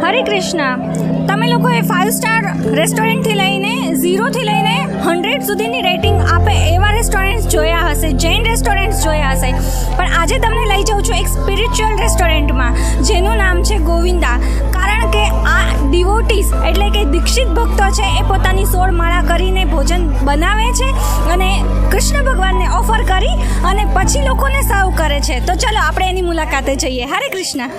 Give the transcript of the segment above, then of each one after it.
હરે કૃષ્ણ. તમે લોકોએ 5 સ્ટાર રેસ્ટોરન્ટથી લઈને 0થી લઈને 100 સુધીની રેટિંગ આપે એવા રેસ્ટોરન્ટ્સ જોયા હશે, જૈન રેસ્ટોરન્ટ્સ જોયા હશે, પણ આજે તમને લઈ જાઉં છું એક સ્પિરિચ્યુઅલ રેસ્ટોરન્ટમાં જેનું નામ છે ગોવિંદા. કારણ કે આ ડિવોટીસ એટલે કે દીક્ષિત ભક્તો છે એ પોતાની 16 માળા કરીને ભોજન બનાવે છે અને કૃષ્ણ ભગવાનને ઓફર કરી અને પછી લોકોને સર્વ કરે છે. તો ચલો આપણે એની મુલાકાતે જઈએ. હરે કૃષ્ણ.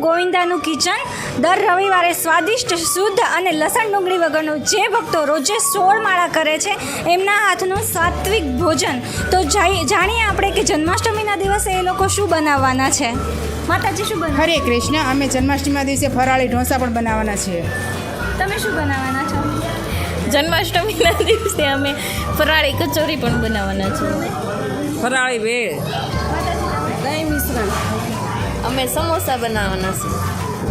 ગોવિંદાનું કિચન દર રવિવારે સ્વાદિષ્ટ, શુદ્ધ અને લસણ ડુંગળી વગરનું જે ભક્તો રોજે 16 માળા કરે છે એમના હાથનું સાત્વિક ભોજન. તો જાણીએ આપણે કે જન્માષ્ટમીના દિવસે એ લોકો શું બનાવવાના છે. માતાજી શું બનાવ? હરે કૃષ્ણ. અમે જન્માષ્ટમીના દિવસે ફરાળી ઢોસા પણ બનાવવાના છીએ. તમે શું બનાવવાના છો? જન્માષ્ટમીના દિવસે અમે ફરાળી કચોરી પણ બનાવવાના છીએ. ફરાળી વેળ, દહીં મિશ્રણ. અમે સમોસા બનાવવાના છીએ.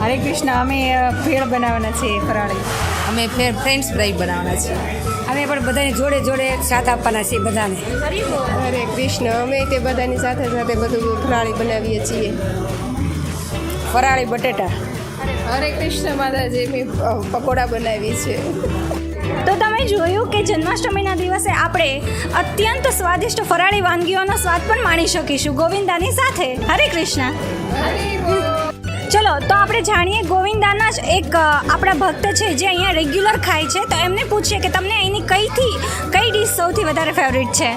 હરે કૃષ્ણ. અમે ભેળ બનાવવાના છીએ ફરાળી. અમે ફ્રેન્ચ ફ્રાઈ બનાવવાના છીએ. અમે પણ બધાની જોડે જોડે સાથ આપવાના છીએ બધાને. હરે કૃષ્ણ. અમે તે બધાની સાથે સાથે બધું ફરાળી બનાવીએ છીએ. ફરાળી બટેટા. હરે કૃષ્ણ માતાજી. અમે પકોડા બનાવીએ છીએ. તો તમે જોયું કે જન્માષ્ટમીના દિવસે આપણે અત્યંત સ્વાદિષ્ટ ફરાળી વાનગીઓનો સ્વાદ પણ માણી શકીશું ગોવિંદાની સાથે. હરે કૃષ્ણ. ચલો તો આપણે જાણીએ ગોવિંદાના જ એક આપણા ભક્ત છે જે અહીંયા રેગ્યુલર ખાય છે, તો એમને પૂછીએ કે તમને અહીંની કઈ ડીશ સૌથી વધારે ફેવરિટ છે.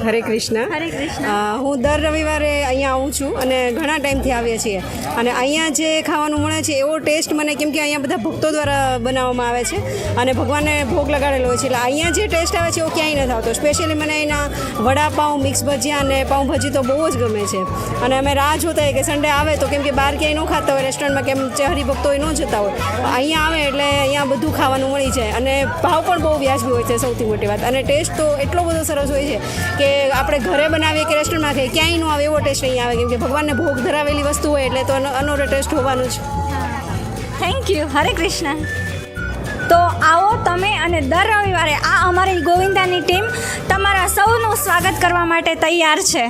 હરે કૃષ્ણ. હરે કૃષ્ણ. હું દર રવિવારે અહીંયા આવું છું અને ઘણા ટાઈમથી આવીએ છીએ અને અહીંયા જે ખાવાનું મળે છે એવો ટેસ્ટ મને, કેમ કે અહીંયા બધા ભક્તો દ્વારા બનાવવામાં આવે છે અને ભગવાનને ભોગ લગાડેલો હોય છે, એટલે અહીંયા જે ટેસ્ટ આવે છે એવો ક્યાંય નથી આવતો. સ્પેશિયલી મને અહીંના વડાપાઉં, મિક્સ ભજીયા અને પાઉંભાજી તો બહુ જ ગમે છે અને અમે રાહ જોતા હોય કે સન્ડે આવે તો, કેમ કે બહાર ક્યાંય ન ખાતા હોય રેસ્ટોરન્ટમાં, કેમ હરિભક્તો ન જતા હોય, અહીંયા આવે એટલે અહીંયા બધું ખાવાનું મળી જાય અને ભાવ પણ બહુ વ્યાજબી હોય છે સૌથી મોટી વાત. અને ટેસ્ટ તો એટલો બધો સરસ હોય છે કે આપણે ઘરે બનાવીએ કે રેસ્ટોરન્ટમાં ખાઈએ ક્યાંય ન આવે એવો ટેસ્ટ અહીંયા આવે, કેમ કે ભગવાનને ભોગ ધરાવેલી વસ્તુ હોય એટલે તો અનોરો ટેસ્ટ હોવાનું જ. Thank you. હરે કૃષ્ણ. તો આવો તમે અને દર રવિવારે આ અમારી ગોવિંદાની ટીમ તમારા સૌનું સ્વાગત કરવા માટે તૈયાર છે.